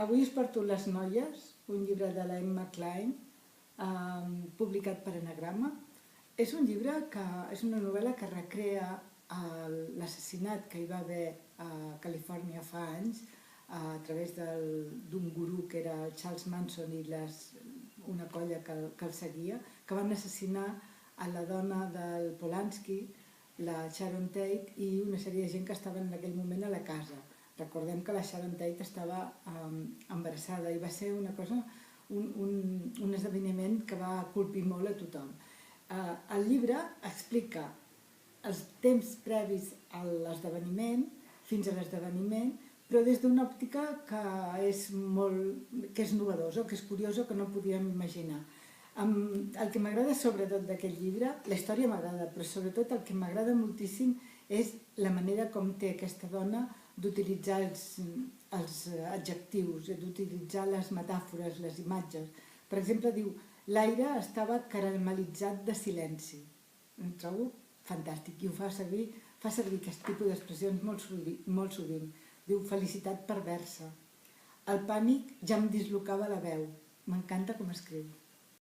Avui us porto Les noies, un llibre de la Emma Cline, publicat per Anagrama. És un llibre és una novel·la que recrea l'assassinat que hi va haver a Califòrnia fa anys a través d'un gurú que era el Charles Manson i una colla que el seguia, que van assassinar a la dona del Polanski, la Sharon Tate, i una sèrie de gent que estaven en aquell moment a la casa. Recordem que la Sharon Tate estava embarassada i va ser una cosa, un esdeveniment que va colpir molt a tothom. El llibre explica els temps previs a l'esdeveniment, fins a l'esdeveniment, però des d'una òptica que és novedosa, que és curiosa, que no podíem imaginar. El que m'agrada sobretot d'aquest llibre, la història m'agrada, però sobretot el que m'agrada moltíssim és la manera com té aquesta dona d'utilitzar els adjectius, d'utilitzar les metàfores, les imatges. Per exemple, diu, l'aire estava caramelitzat de silenci. Em trobo fantàstic i ho fa servir aquest tipus d'expressions molt sovint. Diu, felicitat perversa. El pànic ja em dislocava la veu. M'encanta com escriu.